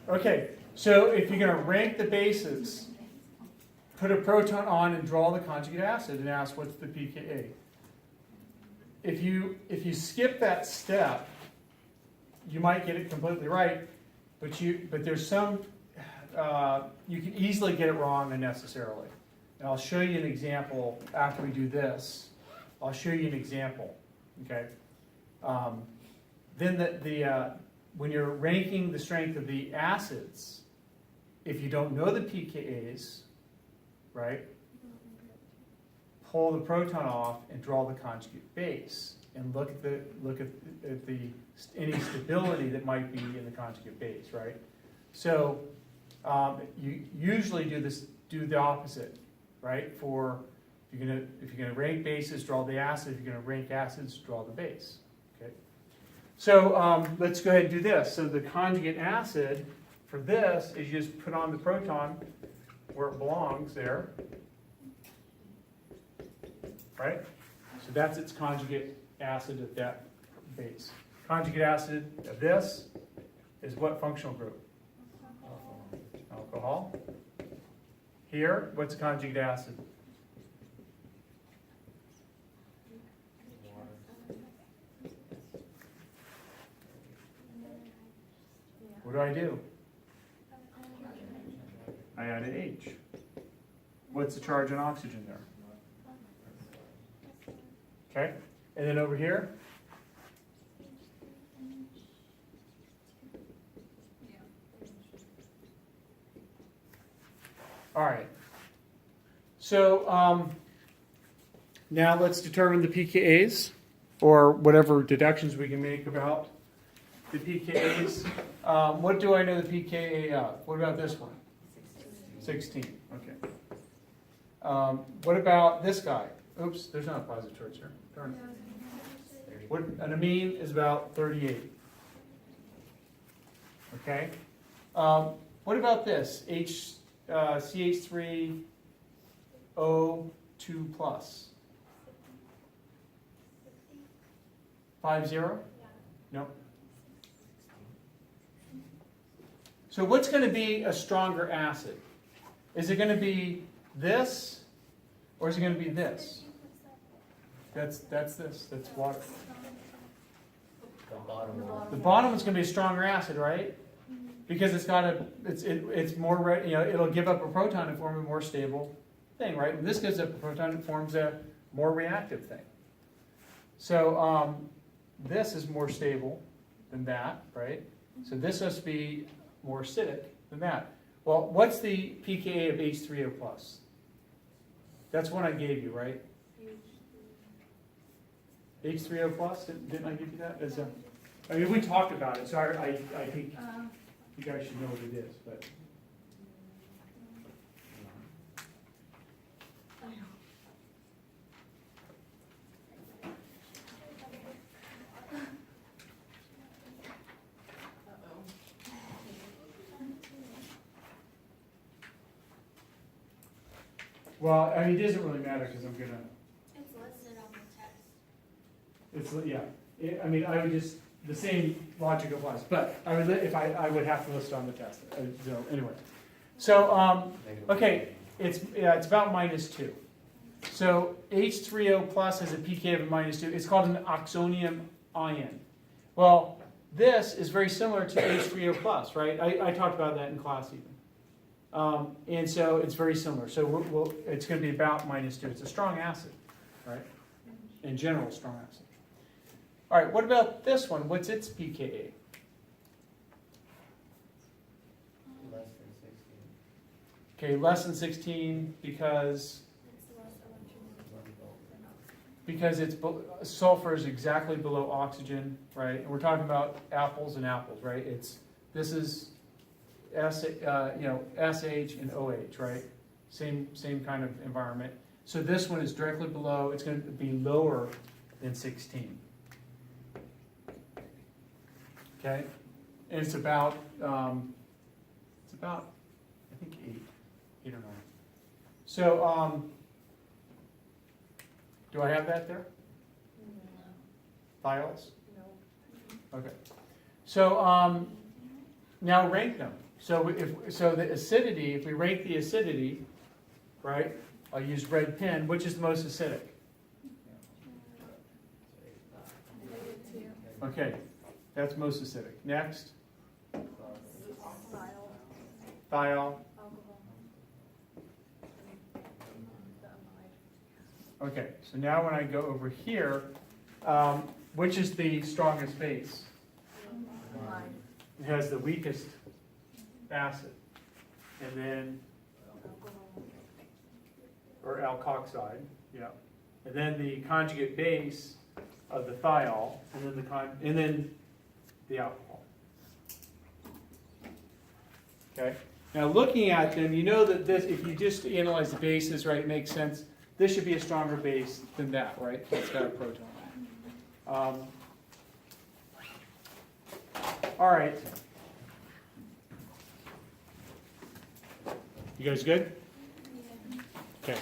Okay, so if you're going to rank the bases, put a proton on and draw the conjugate acid and ask what's the pKa. If you skip that step, you might get it completely right, but there's some you can easily get it wrong unnecessarily. And I'll show you an example after we do this. I'll show you an example. Okay. Then when you're ranking the strength of the acids, if you don't know the pKa's, right, pull the proton off and draw the conjugate base, and look at any stability that might be in the conjugate base, right? So you usually do the opposite, right? If you're gonna rank bases, draw the acid. If you're gonna rank acids, draw the base. Okay. So let's go ahead and do this. So the conjugate acid for this is you just put on the proton where it belongs there, right? So that's its conjugate acid at that base. Conjugate acid of this is what functional group? Alcohol. Here, what's conjugate acid? What do I do? I add an H. What's the charge on oxygen there? Okay, and then over here? All right. So now let's determine the pKa's, or whatever deductions we can make about the pKa's. What do I know the pKa of? What about this one? 16. Okay. What about this guy? Oops, there's not a positive charge here. Darn it. An amine is about 38. Okay. What about this? CH3O2 plus. 50? No. So what's going to be a stronger acid? Is it going to be this, or is it going to be this? That's this. That's water. The bottom is going to be a stronger acid, right? Because it's more, it'll give up a proton and form a more stable thing, right? When this gives up a proton, it forms a more reactive thing. So this is more stable than that, right? So this must be more acidic than that. Well, what's the pKa of H3O plus? That's one I gave you, right? H3O plus, didn't I give you that? I mean, we talked about it, so I think you guys should know what it is, but. Well, I mean, it doesn't really matter because I'm gonna. It's listed on the test. It's yeah. I mean, I would just the same logic applies, but I would if I would have to list it on the test. So anyway, so okay, it's about -2. So H3O plus has a pK of -2. It's called an oxonium ion. Well, this is very similar to H3O plus, right? I talked about that in class even. And so it's very similar. So it's going to be about -2. It's a strong acid, right? In general, strong acid. All right, what about this one? What's its pKa? Less than 16. Okay, less than 16 because sulfur is exactly below oxygen, right? And we're talking about apples and apples, right? This is SH and OH, right? Same kind of environment. So this one is directly below. It's going to be lower than 16. Okay, and it's about I think 8 or 9. So do I have that there? Thiols? No. Okay. So now rank them. So so the acidity, if we rank the acidity, right? I'll use red pen. Which is the most acidic? Okay, that's most acidic. Next, thiol. Okay, so now when I go over here, which is the strongest base? It has the weakest acid. And then, or alkoxide, yeah. And then the conjugate base of the thiol, and then the alcohol. Okay. Now looking at them, you know that this, if you just analyze the bases, right, it makes sense. This should be a stronger base than that, right? It's got a proton. All right. You guys good? Yeah. Okay.